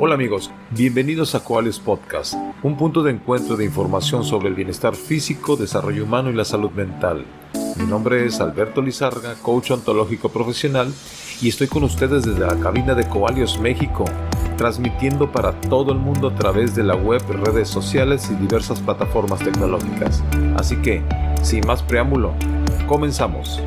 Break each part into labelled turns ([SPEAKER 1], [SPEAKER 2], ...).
[SPEAKER 1] Hola amigos, bienvenidos a Coalios Podcast, un punto de encuentro de información sobre el bienestar físico, desarrollo humano y la salud mental. Mi nombre es Alberto Lizarga, coach ontológico profesional, y estoy con ustedes desde la cabina de Coalios México, transmitiendo para todo el mundo a través de la web, redes sociales y diversas plataformas tecnológicas. Así que, sin más preámbulo, comenzamos.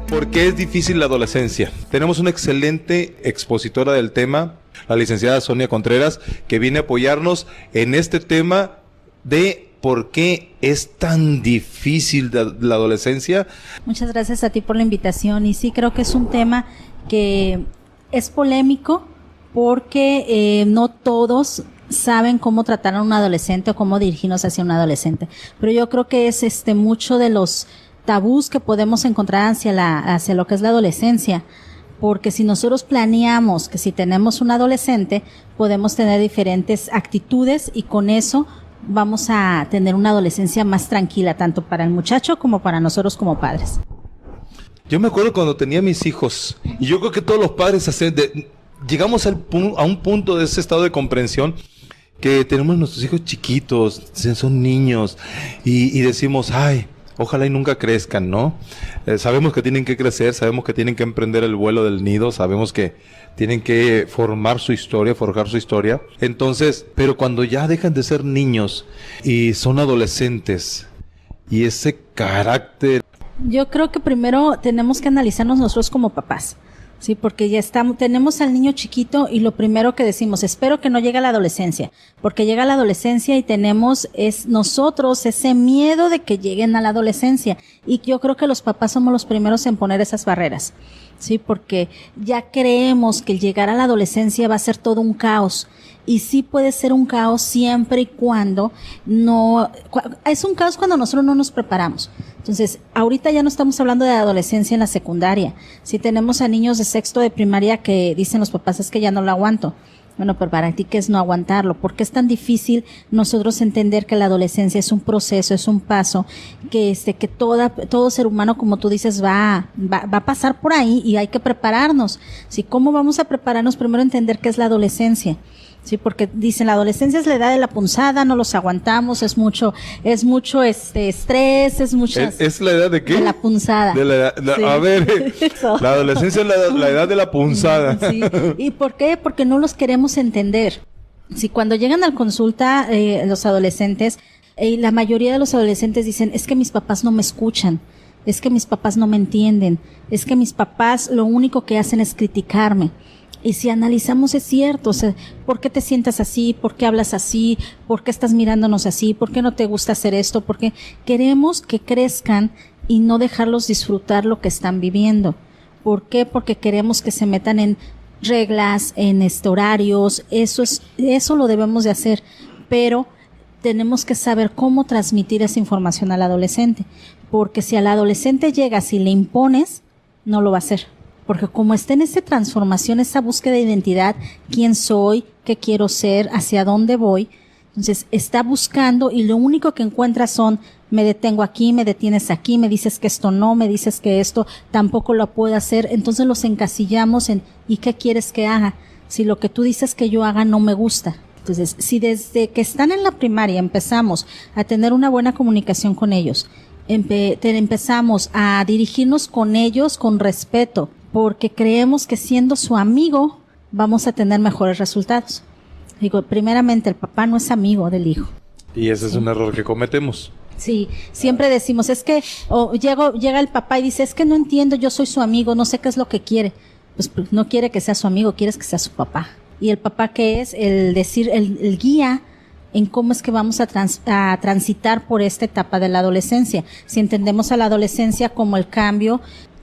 [SPEAKER 2] ¿Por qué es difícil la adolescencia? Tenemos una excelente expositora del tema, la licenciada Sonia Contreras, que viene a apoyarnos en este tema de por qué es tan difícil la adolescencia.
[SPEAKER 3] Muchas gracias a ti por la invitación, y sí creo que es un tema que es polémico porque no todos saben cómo tratar a un adolescente o cómo dirigirnos hacia un adolescente, pero yo creo que es mucho de los tabús que podemos encontrar hacia lo que es la adolescencia, porque si nosotros planeamos que si tenemos un adolescente podemos tener diferentes actitudes y con eso vamos a tener una adolescencia más tranquila, tanto para el muchacho como para nosotros como padres.
[SPEAKER 2] Yo me acuerdo cuando tenía mis hijos, y yo creo que todos los padres llegamos a un punto de ese estado de comprensión que tenemos nuestros hijos chiquitos, son niños, y decimos, ay, ojalá y nunca crezcan, ¿no? Sabemos que tienen que crecer, sabemos que tienen que emprender el vuelo del nido, sabemos que tienen que forjar su historia. Entonces, pero cuando ya dejan de ser niños y son adolescentes, y ese carácter...
[SPEAKER 3] Yo creo que primero tenemos que analizarnos nosotros como papás. Sí, porque ya tenemos al niño chiquito y lo primero que decimos, espero que no llegue a la adolescencia, porque llega a la adolescencia y tenemos nosotros ese miedo de que lleguen a la adolescencia, y yo creo que los papás somos los primeros en poner esas barreras, sí, porque ya creemos que el llegar a la adolescencia va a ser todo un caos. Y sí puede ser un caos siempre y cuando es un caos cuando nosotros no nos preparamos. Entonces, ahorita ya no estamos hablando de adolescencia en la secundaria. Si tenemos a niños de sexto de primaria que dicen los papás, es que ya no lo aguanto. Bueno, pero para ti, ¿qué es no aguantarlo? ¿Por qué es tan difícil nosotros entender que la adolescencia es un proceso, es un paso, que todo ser humano, como tú dices, va a pasar por ahí y hay que prepararnos? ¿Sí? ¿Cómo vamos a prepararnos? Primero entender qué es la adolescencia. Sí, porque dicen la adolescencia es la edad de la punzada, no los aguantamos, es mucho estrés,
[SPEAKER 2] ¿Es la edad de qué?
[SPEAKER 3] De la punzada.
[SPEAKER 2] Sí. A ver, la adolescencia es la edad de la punzada.
[SPEAKER 3] Sí. ¿Y por qué? Porque no los queremos entender. Si cuando llegan a la consulta los adolescentes, la mayoría de los adolescentes dicen, es que mis papás no me escuchan, es que mis papás no me entienden, es que mis papás lo único que hacen es criticarme. Y si analizamos es cierto, o sea, ¿por qué te sientas así? ¿Por qué hablas así? ¿Por qué estás mirándonos así? ¿Por qué no te gusta hacer esto? Porque queremos que crezcan y no dejarlos disfrutar lo que están viviendo. ¿Por qué? Porque queremos que se metan en reglas, en horarios, eso lo debemos de hacer, pero tenemos que saber cómo transmitir esa información al adolescente, porque si al adolescente llegas y le impones, no lo va a hacer. Porque como está en esa transformación, esa búsqueda de identidad, quién soy, qué quiero ser, hacia dónde voy, entonces está buscando y lo único que encuentra son, me detengo aquí, me detienes aquí, me dices que esto no, me dices que esto tampoco lo puedo hacer, entonces los encasillamos en, ¿y qué quieres que haga? Si lo que tú dices que yo haga no me gusta. Entonces, si desde que están en la primaria empezamos a tener una buena comunicación con ellos, empezamos a dirigirnos con ellos con respeto, porque creemos que siendo su amigo vamos a tener mejores resultados. Digo, primeramente el papá no es amigo del hijo.
[SPEAKER 2] Y ese es un error que cometemos.
[SPEAKER 3] Sí, siempre decimos, es que llega el papá y dice, es que no entiendo, yo soy su amigo, no sé qué es lo que quiere. Pues no quiere que sea su amigo, quieres que sea su papá. Y el papá, ¿qué es? El guía en cómo es que vamos a transitar por esta etapa de la adolescencia. Si entendemos a la adolescencia como el cambio,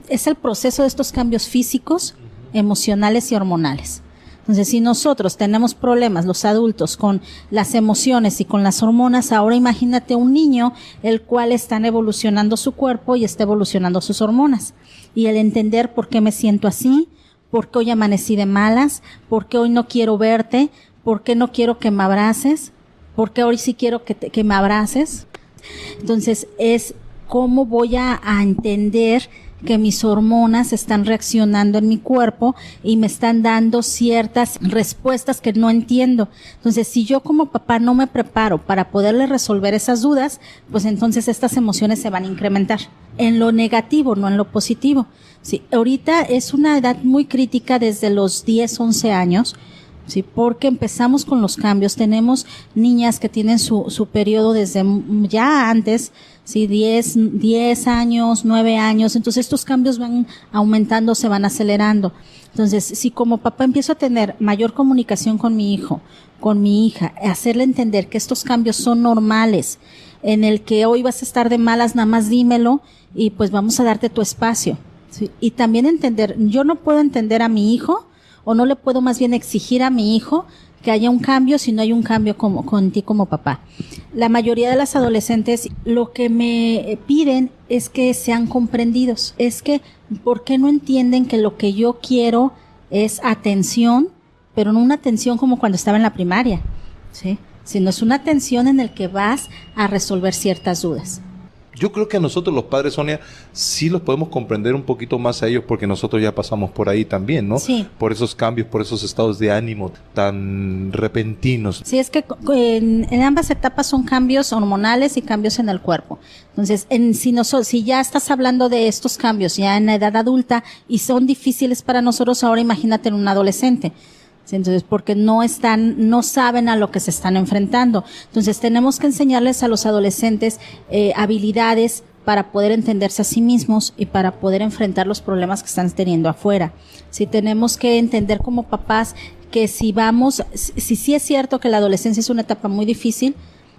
[SPEAKER 3] es el proceso de estos cambios físicos, emocionales y hormonales. Entonces, si nosotros tenemos problemas, los adultos, con las emociones y con las hormonas, ahora imagínate un niño el cual está evolucionando su cuerpo y está evolucionando sus hormonas. Y el entender por qué me siento así, por qué hoy amanecí de malas, por qué hoy no quiero verte, por qué no quiero que me abraces, por qué hoy sí quiero que me abraces. Entonces, es cómo voy a entender que mis hormonas están reaccionando en mi cuerpo y me están dando ciertas respuestas que no entiendo. Entonces, si yo como papá no me preparo para poderle resolver esas dudas, pues entonces estas emociones se van a incrementar en lo negativo, no en lo positivo. Sí, ahorita es una edad muy crítica desde los 10, 11 años, sí, porque empezamos con los cambios. Tenemos niñas que tienen su periodo desde ya antes, sí, 10 años, 9 años. Entonces estos cambios van aumentando, se van acelerando. Entonces, si como papá empiezo a tener mayor comunicación con mi hijo, con mi hija, hacerle entender que estos cambios son normales, en el que hoy vas a estar de malas, nada más dímelo y pues vamos a darte tu espacio. Sí, y también entender, yo no puedo entender a mi hijo, o no le puedo más bien exigir a mi hijo que haya un cambio si no hay un cambio con ti como papá. La mayoría de las adolescentes lo que me piden es que sean comprendidos. Es que, ¿por qué no entienden que lo que yo quiero es atención, pero no una atención como cuando estaba en la primaria, ¿sí? Sino es una atención en el que vas a resolver ciertas dudas.
[SPEAKER 2] Yo creo que a nosotros los padres, Sonia, sí los podemos comprender un poquito más a ellos porque nosotros ya pasamos por ahí también, ¿no?
[SPEAKER 3] Sí.
[SPEAKER 2] Por esos cambios, por esos estados de ánimo tan repentinos.
[SPEAKER 3] Sí, es que en ambas etapas son cambios hormonales y cambios en el cuerpo. Entonces, si ya estás hablando de estos cambios ya en la edad adulta y son difíciles para nosotros, ahora imagínate en un adolescente. Sí, entonces, porque no saben a lo que se están enfrentando. Entonces, tenemos que enseñarles a los adolescentes habilidades para poder entenderse a sí mismos y para poder enfrentar los problemas que están teniendo afuera. Sí, tenemos que entender como papás que si sí es cierto que la adolescencia es una etapa muy difícil,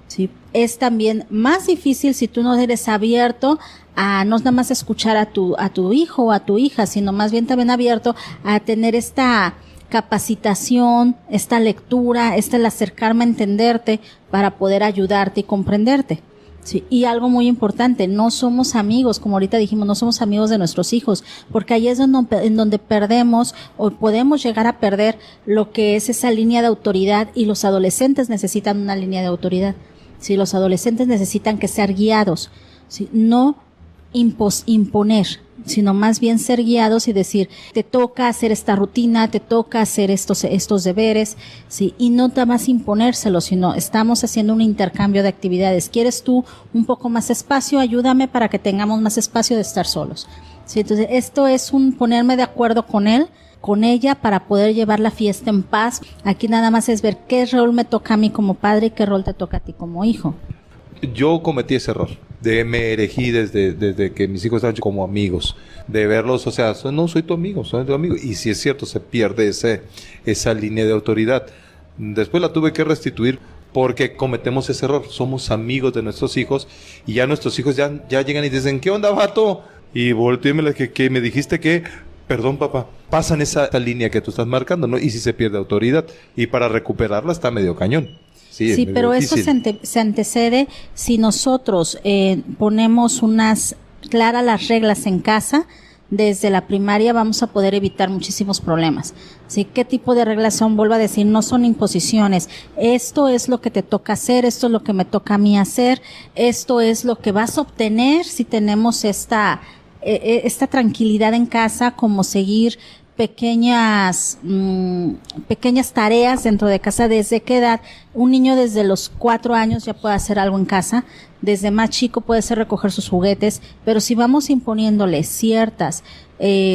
[SPEAKER 3] sí, es también más difícil si tú no eres abierto a no nada más escuchar a tu hijo o a tu hija, sino más bien también abierto a tener esta capacitación, esta lectura, el acercarme a entenderte para poder ayudarte y comprenderte. Sí, y algo muy importante, no somos amigos, como ahorita dijimos, no somos amigos de nuestros hijos, porque ahí es en donde perdemos o podemos llegar a perder lo que es esa línea de autoridad, y los adolescentes necesitan una línea de autoridad. Sí, los adolescentes necesitan que ser guiados, sí, no imponer, sino más bien ser guiados y decir, te toca hacer esta rutina, te toca hacer estos deberes, sí, y no nada más imponérselos, sino estamos haciendo un intercambio de actividades. ¿Quieres tú un poco más espacio? Ayúdame para que tengamos más espacio de estar solos. Sí, entonces esto es un ponerme de acuerdo con él, con ella, para poder llevar la fiesta en paz. Aquí nada más es ver qué rol me toca a mí como padre y qué rol te toca a ti como hijo.
[SPEAKER 2] Yo cometí ese error. Me erigí desde que mis hijos estaban como amigos, de verlos, o sea, no soy tu amigo, soy tu amigo. Y si es cierto, se pierde esa línea de autoridad. Después la tuve que restituir porque cometemos ese error. Somos amigos de nuestros hijos y ya nuestros hijos ya llegan y dicen, ¿qué onda, vato? Y volteo y me dijiste que, perdón, papá, pasan esa línea que tú estás marcando, ¿no? Y si se pierde autoridad, y para recuperarla está medio cañón. Sí,
[SPEAKER 3] pero difícil. Eso se antecede si nosotros ponemos claras las reglas en casa. Desde la primaria vamos a poder evitar muchísimos problemas. ¿Sí? ¿Qué tipo de reglas son? Vuelvo a decir, no son imposiciones. Esto es lo que te toca hacer, esto es lo que me toca a mí hacer, esto es lo que vas a obtener si tenemos esta tranquilidad en casa, como seguir pequeñas tareas dentro de casa. ¿Desde qué edad? Un niño desde los 4 años ya puede hacer algo en casa, desde más chico puede ser recoger sus juguetes, pero si vamos imponiéndole ciertas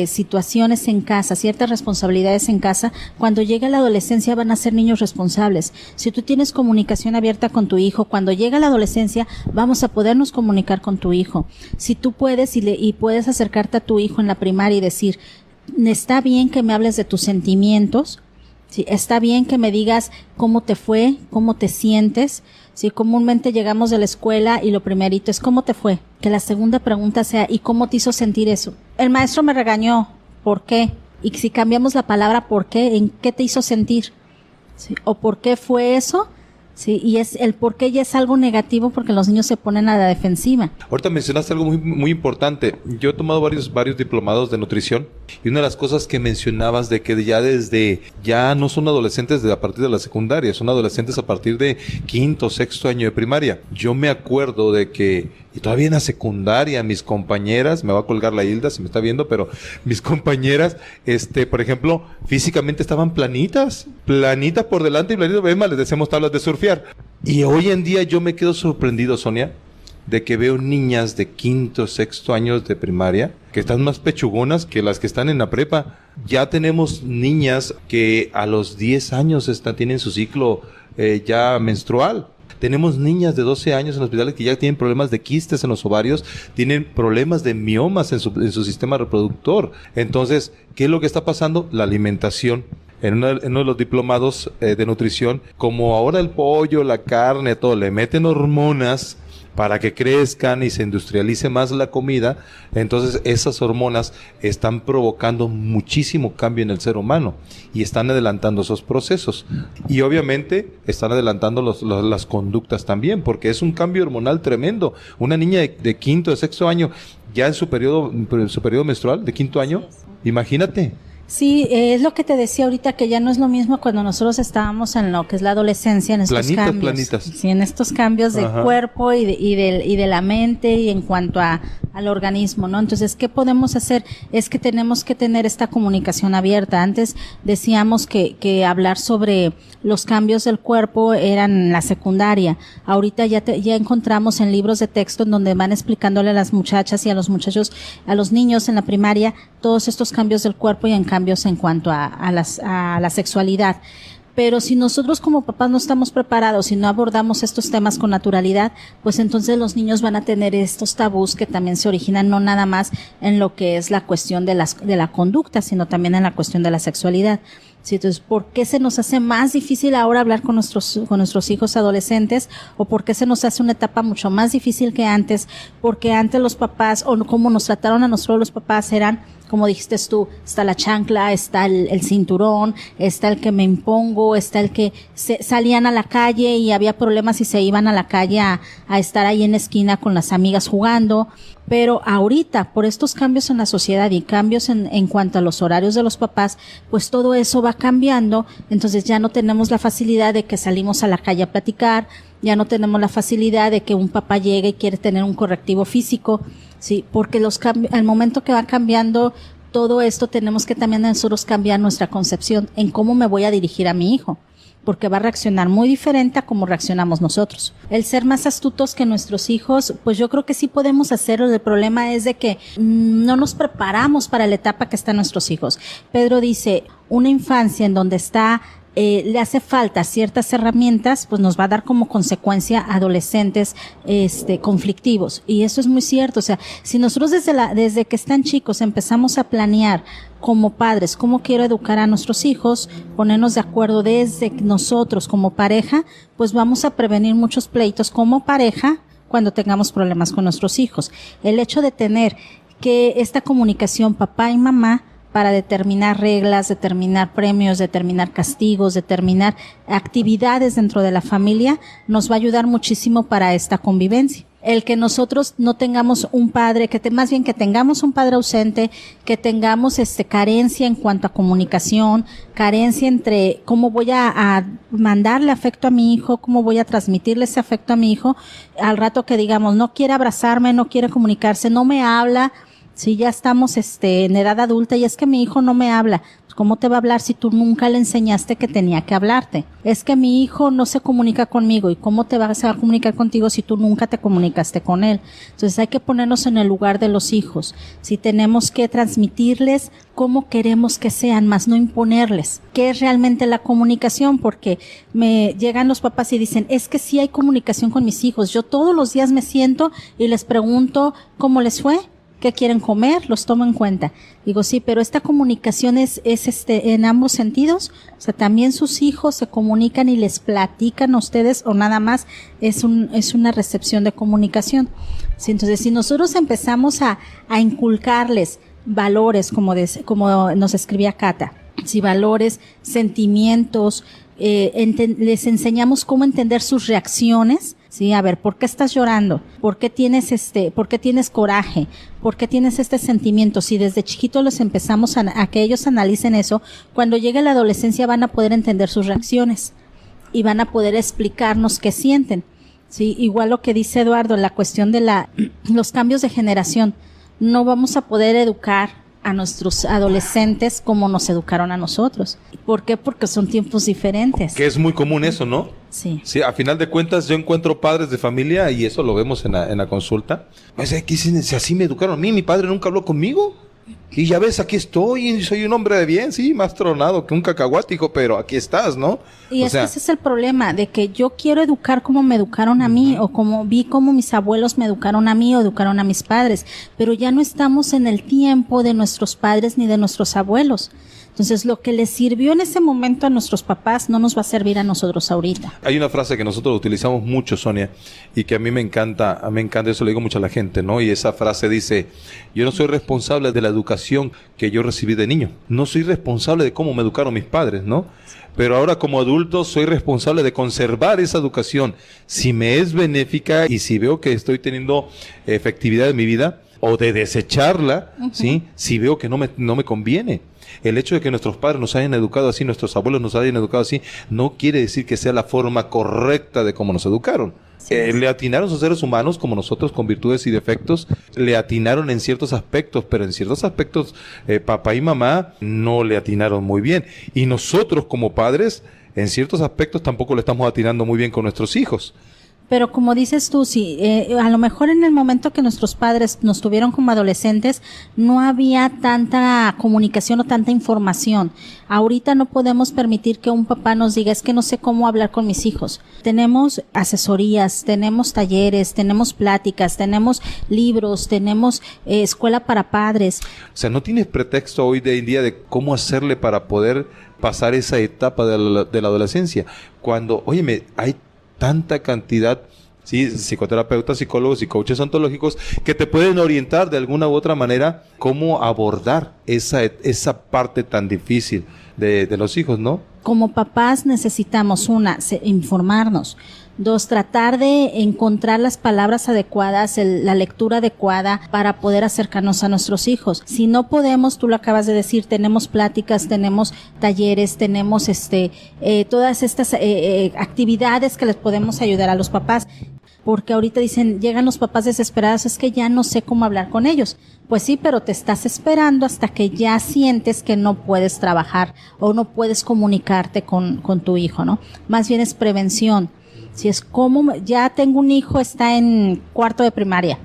[SPEAKER 3] situaciones en casa, ciertas responsabilidades en casa, cuando llegue la adolescencia van a ser niños responsables. Si tú tienes comunicación abierta con tu hijo, cuando llega la adolescencia vamos a podernos comunicar con tu hijo. Si tú puedes y puedes acercarte a tu hijo en la primaria y decir, está bien que me hables de tus sentimientos, ¿sí? Está bien que me digas cómo te fue, cómo te sientes. ¿Sí? Comúnmente llegamos de la escuela y lo primerito es ¿cómo te fue? Que la segunda pregunta sea ¿y cómo te hizo sentir eso? El maestro me regañó, ¿por qué? Y si cambiamos la palabra ¿por qué? ¿En qué te hizo sentir? ¿Sí? ¿O por qué fue eso? Sí, y el por qué ya es algo negativo porque los niños se ponen a la defensiva.
[SPEAKER 2] Ahorita mencionaste algo muy, muy importante. Yo he tomado varios diplomados de nutrición y una de las cosas que mencionabas de que ya no son adolescentes a partir de la secundaria, son adolescentes a partir de 5º, 6º año de primaria. Yo me acuerdo de que Y todavía en la secundaria, mis compañeras, me va a colgar la Hilda si me está viendo, pero mis compañeras, por ejemplo, físicamente estaban planitas por delante y planitas, es más, les decíamos tablas de surfear. Y hoy en día yo me quedo sorprendido, Sonia, de que veo niñas de 5º, 6º años de primaria que están más pechugonas que las que están en la prepa. Ya tenemos niñas que a los 10 años tienen su ciclo ya menstrual. Tenemos niñas de 12 años en hospitales que ya tienen problemas de quistes en los ovarios, tienen problemas de miomas en su sistema reproductor. Entonces, ¿qué es lo que está pasando? La alimentación. En uno de los diplomados de nutrición, como ahora el pollo, la carne, todo, le meten hormonas para que crezcan y se industrialice más la comida, entonces esas hormonas están provocando muchísimo cambio en el ser humano y están adelantando esos procesos. Y obviamente están adelantando las conductas también, porque es un cambio hormonal tremendo. Una niña de 5º, de 6º año, ya en su periodo menstrual, de 5º año, imagínate.
[SPEAKER 3] Sí, es lo que te decía ahorita, que ya no es lo mismo cuando nosotros estábamos en lo que es la adolescencia, en estos cambios. Planitas. Sí, en estos cambios de cuerpo y de la mente y en cuanto al organismo, ¿no? Entonces, ¿qué podemos hacer? Es que tenemos que tener esta comunicación abierta. Antes decíamos que hablar sobre los cambios del cuerpo eran en la secundaria. Ahorita ya encontramos en libros de texto en donde van explicándole a las muchachas y a los muchachos, a los niños en la primaria, todos estos cambios del cuerpo y en cambios en cuanto a la sexualidad. Pero si nosotros como papás no estamos preparados y no abordamos estos temas con naturalidad, pues entonces los niños van a tener estos tabús que también se originan no nada más en lo que es la cuestión de la conducta, sino también en la cuestión de la sexualidad. Sí, entonces, ¿por qué se nos hace más difícil ahora hablar con nuestros hijos adolescentes? ¿O por qué se nos hace una etapa mucho más difícil que antes? Porque antes los papás, o como nos trataron a nosotros los papás, eran, como dijiste tú, está la chancla, está el cinturón, está el que me impongo, está el que salían a la calle y había problemas y se iban a la calle a estar ahí en la esquina con las amigas jugando. Pero ahorita, por estos cambios en la sociedad y cambios en cuanto a los horarios de los papás, pues todo eso va cambiando. Entonces ya no tenemos la facilidad de que salimos a la calle a platicar, ya no tenemos la facilidad de que un papá llegue y quiere tener un correctivo físico, sí, porque al momento que va cambiando todo esto, tenemos que también nosotros cambiar nuestra concepción en cómo me voy a dirigir a mi hijo, porque va a reaccionar muy diferente a cómo reaccionamos nosotros. El ser más astutos que nuestros hijos, pues yo creo que sí podemos hacerlo. El problema es de que no nos preparamos para la etapa que están nuestros hijos. Pedro dice, una infancia en donde le hace falta ciertas herramientas, pues nos va a dar como consecuencia adolescentes conflictivos. Y eso es muy cierto. O sea, si nosotros desde que están chicos empezamos a planear como padres cómo quiero educar a nuestros hijos, ponernos de acuerdo desde nosotros como pareja, pues vamos a prevenir muchos pleitos como pareja cuando tengamos problemas con nuestros hijos. El hecho de tener que esta comunicación papá y mamá para determinar reglas, determinar premios, determinar castigos, determinar actividades dentro de la familia, nos va a ayudar muchísimo para esta convivencia. El que nosotros no tengamos un padre, más bien que tengamos un padre ausente, que tengamos carencia en cuanto a comunicación, carencia entre cómo voy a mandarle afecto a mi hijo, cómo voy a transmitirle ese afecto a mi hijo, al rato que digamos, no quiere abrazarme, no quiere comunicarse, no me habla. Si ya estamos en edad adulta y es que mi hijo no me habla, pues ¿cómo te va a hablar si tú nunca le enseñaste que tenía que hablarte? Es que mi hijo no se comunica conmigo, ¿y cómo se va a comunicar contigo si tú nunca te comunicaste con él? Entonces hay que ponernos en el lugar de los hijos. Si tenemos que transmitirles cómo queremos que sean, más no imponerles. ¿Qué es realmente la comunicación? Porque me llegan los papás y dicen, es que sí hay comunicación con mis hijos. Yo todos los días me siento y les pregunto cómo les fue. ¿Qué quieren comer? Los tomo en cuenta. Digo, sí, pero esta comunicación es en ambos sentidos. O sea, también sus hijos se comunican y les platican a ustedes, o nada más es una recepción de comunicación. Sí, entonces, si nosotros empezamos a inculcarles valores, como nos escribía Cata, sí, valores, sentimientos, les enseñamos cómo entender sus reacciones. Sí, a ver, ¿por qué estás llorando? ¿Por qué tienes coraje? ¿Por qué tienes este sentimiento? Si desde chiquitos les empezamos a que ellos analicen eso, cuando llegue la adolescencia van a poder entender sus reacciones y van a poder explicarnos qué sienten. Sí, igual lo que dice Eduardo, la cuestión de los cambios de generación. No vamos a poder educar a nuestros adolescentes como nos educaron a nosotros. ¿Por qué? Porque son tiempos diferentes.
[SPEAKER 2] Que es muy común eso, ¿no?
[SPEAKER 3] Sí.
[SPEAKER 2] Sí, a final de cuentas yo encuentro padres de familia y eso lo vemos en la consulta. O sea, ¿qué dicen? Si así me educaron a mí, mi padre nunca habló conmigo. Y ya ves, aquí estoy y soy un hombre de bien, sí, más tronado que un cacahuate, hijo, pero aquí estás, ¿no?
[SPEAKER 3] Y ese es el problema, de que yo quiero educar como me educaron a mí, o como vi como mis abuelos me educaron a mí o educaron a mis padres, pero ya no estamos en el tiempo de nuestros padres ni de nuestros abuelos. Entonces, lo que les sirvió en ese momento a nuestros papás no nos va a servir a nosotros ahorita.
[SPEAKER 2] Hay una frase que nosotros utilizamos mucho, Sonia, y que a mí me encanta, eso le digo mucho a la gente, ¿no? Y esa frase dice, yo no soy responsable de la educación que yo recibí de niño. No soy responsable de cómo me educaron mis padres, ¿no? Pero ahora como adulto soy responsable de conservar esa educación. Si me es benéfica y si veo que estoy teniendo efectividad en mi vida, o de desecharla, ¿sí? Si veo que no me conviene. El hecho de que nuestros padres nos hayan educado así, nuestros abuelos nos hayan educado así, no quiere decir que sea la forma correcta de cómo nos educaron. Sí. Le atinaron, son seres humanos como nosotros, con virtudes y defectos. Le atinaron en ciertos aspectos, pero en ciertos aspectos papá y mamá no le atinaron muy bien. Y nosotros como padres, en ciertos aspectos tampoco le estamos atinando muy bien con nuestros hijos.
[SPEAKER 3] Pero como dices tú, sí, a lo mejor en el momento que nuestros padres nos tuvieron como adolescentes, no había tanta comunicación o tanta información. Ahorita no podemos permitir que un papá nos diga, es que no sé cómo hablar con mis hijos. Tenemos asesorías, tenemos talleres, tenemos pláticas, tenemos libros, tenemos escuela para padres.
[SPEAKER 2] O sea, no tienes pretexto hoy en día de cómo hacerle para poder pasar esa etapa de la adolescencia. Cuando, óyeme, hay tanta cantidad, sí, psicoterapeutas, psicólogos y coaches ontológicos que te pueden orientar de alguna u otra manera cómo abordar esa parte tan difícil de los hijos, ¿no?
[SPEAKER 3] Como papás necesitamos, informarnos. 2, tratar de encontrar las palabras adecuadas, la lectura adecuada para poder acercarnos a nuestros hijos. Si no podemos, tú lo acabas de decir, tenemos pláticas, tenemos talleres, tenemos todas estas actividades que les podemos ayudar a los papás. Porque ahorita dicen, llegan los papás desesperados, es que ya no sé cómo hablar con ellos. Pues sí, pero te estás esperando hasta que ya sientes que no puedes trabajar o no puedes comunicarte con tu hijo, ¿no? Más bien es prevención. Si es como, ya tengo un hijo, está en 4º de primaria.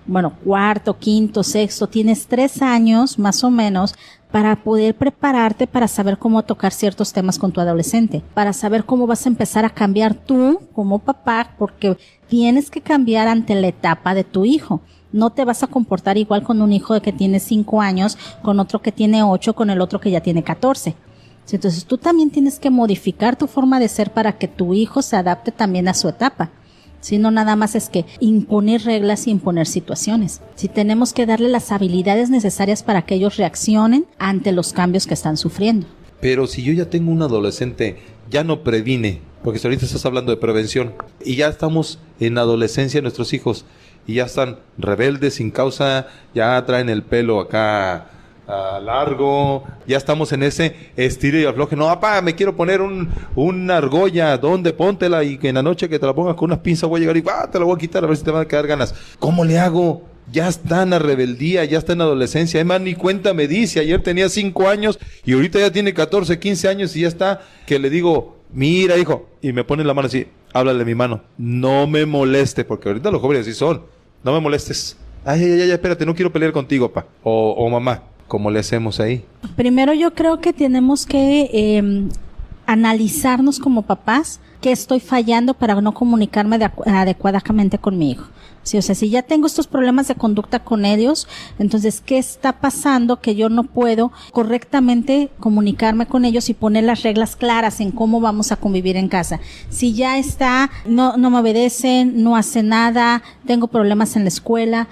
[SPEAKER 3] Bueno, 4º, 5º, 6º, tienes 3 años más o menos para poder prepararte para saber cómo tocar ciertos temas con tu adolescente, para saber cómo vas a empezar a cambiar tú como papá, porque tienes que cambiar ante la etapa de tu hijo. No te vas a comportar igual con un hijo de que tiene 5 años, con otro que tiene 8, con el otro que ya tiene 14. Entonces tú también tienes que modificar tu forma de ser para que tu hijo se adapte también a su etapa. Si no, nada más es que imponer reglas y imponer situaciones. Si tenemos que darle las habilidades necesarias para que ellos reaccionen ante los cambios que están sufriendo.
[SPEAKER 2] Pero si yo ya tengo un adolescente, ya no previne, porque ahorita estás hablando de prevención, y ya estamos en adolescencia nuestros hijos, y ya están rebeldes sin causa, ya traen el pelo acá largo, ya estamos en ese estilo y afloje. No, papá, me quiero poner una argolla, ¿dónde? Póntela y que en la noche que te la pongas con unas pinzas voy a llegar y te la voy a quitar a ver si te van a quedar ganas. ¿Cómo le hago? Ya está en la rebeldía, ya está en la adolescencia. Además, ni cuenta me dice, ayer tenía 5 años y ahorita ya tiene 14, 15 años y ya está, que le digo, mira hijo, y me pone la mano así, háblale mi mano, no me moleste, porque ahorita los jóvenes así son, no me molestes. Ay, espérate, no quiero pelear contigo, papá o mamá. ¿Cómo le hacemos ahí? Primero
[SPEAKER 3] yo creo que tenemos que analizarnos como papás qué estoy fallando para no comunicarme adecuadamente con mi hijo. Sí, o sea, si ya tengo estos problemas de conducta con ellos, entonces, ¿qué está pasando que yo no puedo correctamente comunicarme con ellos y poner las reglas claras en cómo vamos a convivir en casa? Si ya está, no me obedecen, no hace nada, tengo problemas en la escuela,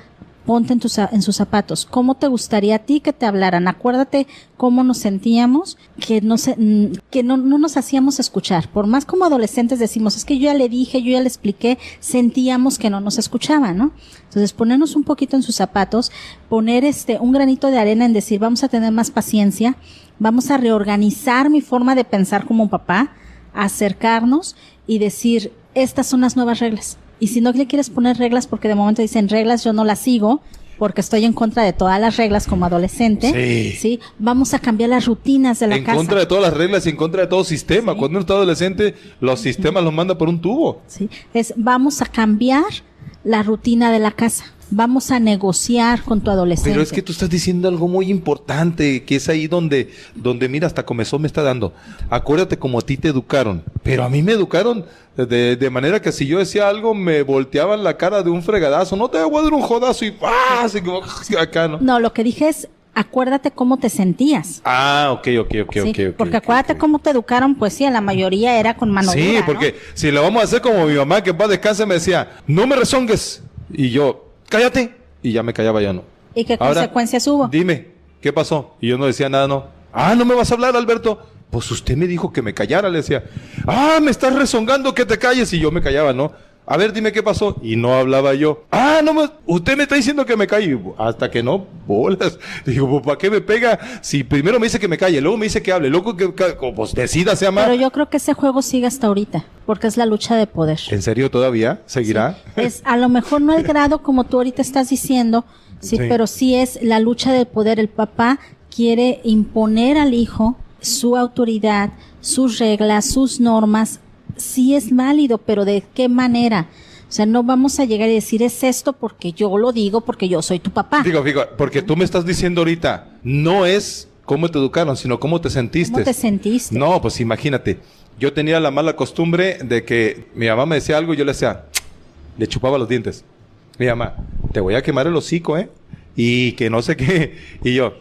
[SPEAKER 3] ponte en sus zapatos. ¿Cómo te gustaría a ti que te hablaran? Acuérdate cómo nos sentíamos, que no nos hacíamos escuchar. Por más como adolescentes decimos, es que yo ya le dije, yo ya le expliqué, sentíamos que no nos escuchaban, ¿no? Entonces, ponernos un poquito en sus zapatos, poner un granito de arena en decir, vamos a tener más paciencia, vamos a reorganizar mi forma de pensar como papá, acercarnos y decir, estas son las nuevas reglas. Y si no le quieres poner reglas, porque de momento dicen reglas, yo no las sigo, porque estoy en contra de todas las reglas como adolescente. Sí. Vamos a cambiar las rutinas de la casa.
[SPEAKER 2] En contra de todas las reglas y en contra de todo sistema.
[SPEAKER 3] Sí.
[SPEAKER 2] Cuando uno está adolescente, los sistemas los manda por un tubo.
[SPEAKER 3] Sí. Vamos a cambiar la rutina de la casa. Vamos a negociar con tu adolescente.
[SPEAKER 2] Pero es que tú estás diciendo algo muy importante, que es ahí donde mira, hasta comezón me está dando. Acuérdate como a ti te educaron, pero a mí me educaron de manera que si yo decía algo, me volteaban la cara de un fregadazo. No te voy a dar un jodazo y ¡ah! Así como acá, ¿no?
[SPEAKER 3] No, lo que dije es, acuérdate cómo te sentías.
[SPEAKER 2] Ah, ok.
[SPEAKER 3] Sí, porque acuérdate cómo te educaron, pues sí, a la mayoría era con mano dura,
[SPEAKER 2] sí,
[SPEAKER 3] ¿no?
[SPEAKER 2] porque si lo vamos a hacer como mi mamá, que en paz descanse, me decía, no me rezongues. Y yo, cállate. Y ya me callaba, ya no.
[SPEAKER 3] ¿Y qué
[SPEAKER 2] Ahora,
[SPEAKER 3] consecuencias hubo?
[SPEAKER 2] Dime, ¿qué pasó? Y yo no decía nada, no. Ah, ¿no me vas a hablar, Alberto? Pues usted me dijo que me callara, le decía. Ah, me estás rezongando, que te calles. Y yo me callaba, ¿no? A ver, dime qué pasó. Y no hablaba yo. Ah, usted me está diciendo que me calle. Hasta que no, bolas. Digo, pues, ¿para qué me pega? Si primero me dice que me calle, luego me dice que hable, luego que pues decida, se ama.
[SPEAKER 3] Pero yo creo que ese juego sigue hasta ahorita, porque es la lucha de poder.
[SPEAKER 2] ¿En serio todavía? ¿Seguirá?
[SPEAKER 3] Sí. Es a lo mejor no al grado como tú ahorita estás diciendo, sí, pero sí es la lucha de poder. El papá quiere imponer al hijo su autoridad, sus reglas, sus normas. Sí es válido, pero ¿de qué manera? O sea, no vamos a llegar y decir, es esto porque yo lo digo, porque yo soy tu papá.
[SPEAKER 2] Digo, porque tú me estás diciendo ahorita, no es cómo te educaron, sino cómo te sentiste.
[SPEAKER 3] ¿Cómo te sentiste?
[SPEAKER 2] No, pues imagínate, yo tenía la mala costumbre de que mi mamá me decía algo y yo le decía, le chupaba los dientes. Mi mamá, te voy a quemar el hocico, ¿eh? Y que no sé qué. Y yo,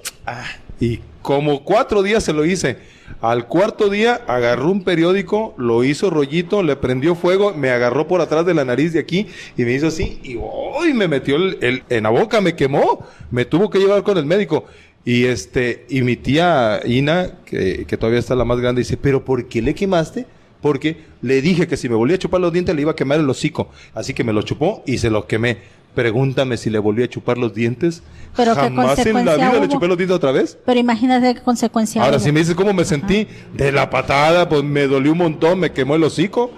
[SPEAKER 2] y como 4 días se lo hice. Al 4º día agarró un periódico, lo hizo rollito, le prendió fuego, me agarró por atrás de la nariz de aquí y me hizo así y ¡uy! Me metió en la boca, me quemó, me tuvo que llevar con el médico. Y mi tía Ina, que todavía está la más grande, dice, ¿pero por qué le quemaste? Porque le dije que si me volvía a chupar los dientes le iba a quemar el hocico. Así que me lo chupó y se los quemé. Pregúntame si le volví a chupar los dientes.
[SPEAKER 3] Pero
[SPEAKER 2] jamás en la vida le chupé los dientes otra vez.
[SPEAKER 3] Pero imagínate qué consecuencia
[SPEAKER 2] Ahora,
[SPEAKER 3] hubo.
[SPEAKER 2] si me dices cómo me sentí de la patada, pues me dolió un montón, me quemó el hocico.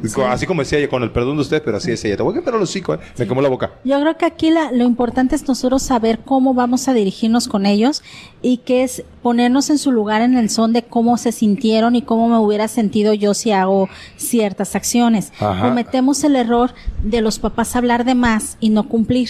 [SPEAKER 2] Sí. Así como decía ella, con el perdón de usted, pero así decía ella, te voy a quemar el hocico, ¿eh? Me quemó la boca.
[SPEAKER 3] Yo creo que aquí lo importante es nosotros saber cómo vamos a dirigirnos con ellos y que es ponernos en su lugar en el son de cómo se sintieron y cómo me hubiera sentido yo si hago ciertas acciones.
[SPEAKER 2] Ajá.
[SPEAKER 3] Cometemos el error de los papás hablar de más y no cumplir.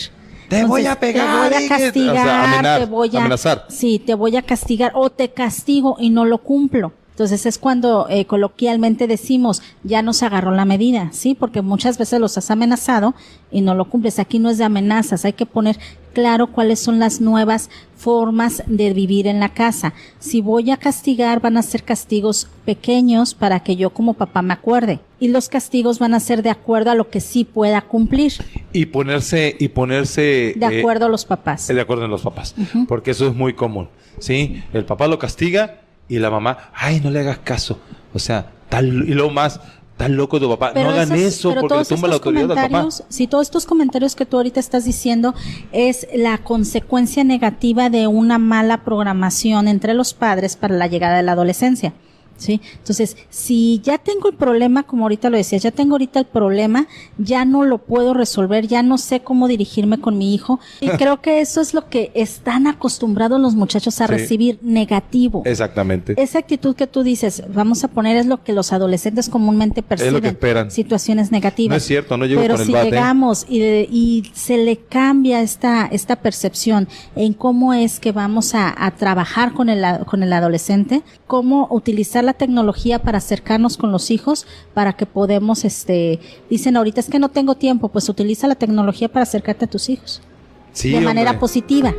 [SPEAKER 2] Te voy a pegar,
[SPEAKER 3] te voy a castigar, te voy a
[SPEAKER 2] amenazar.
[SPEAKER 3] Sí, te voy a castigar o te castigo y no lo cumplo. Entonces es cuando coloquialmente decimos, ya nos agarró la medida, ¿sí? Porque muchas veces los has amenazado y no lo cumples. Aquí no es de amenazas, hay que poner claro cuáles son las nuevas formas de vivir en la casa. Si voy a castigar, van a ser castigos pequeños para que yo como papá me acuerde. Y los castigos van a ser de acuerdo a lo que sí pueda cumplir.
[SPEAKER 2] Y ponerse
[SPEAKER 3] de acuerdo a los papás.
[SPEAKER 2] De acuerdo en los papás. Porque eso es muy común, ¿sí? El papá lo castiga y la mamá, ay, no le hagas caso. O sea, y luego más, tan loco tu papá.
[SPEAKER 3] Pero
[SPEAKER 2] no hagan eso porque le tumba la autoridad al papá.
[SPEAKER 3] Si todos estos comentarios que tú ahorita estás diciendo es la consecuencia negativa de una mala programación entre los padres para la llegada de la adolescencia. ¿Sí? Entonces, si ya tengo el problema, como ahorita lo decías, ya tengo ahorita el problema, ya no lo puedo resolver, ya no sé cómo dirigirme con mi hijo, y creo que eso es lo que están acostumbrados los muchachos a recibir negativo.
[SPEAKER 2] Exactamente.
[SPEAKER 3] Esa actitud que tú dices, vamos a poner, es lo que los adolescentes comúnmente perciben.
[SPEAKER 2] Es lo que esperan.
[SPEAKER 3] Situaciones negativas.
[SPEAKER 2] No es cierto, no llego
[SPEAKER 3] pero
[SPEAKER 2] con el
[SPEAKER 3] si
[SPEAKER 2] bate.
[SPEAKER 3] llegamos y se le cambia esta percepción en cómo es que vamos a trabajar con el adolescente, cómo utilizar la tecnología para acercarnos con los hijos, para que podemos, dicen ahorita, es que no tengo tiempo, pues utiliza la tecnología para acercarte a tus hijos.
[SPEAKER 2] Sí,
[SPEAKER 3] de manera
[SPEAKER 2] hombre.
[SPEAKER 3] positiva.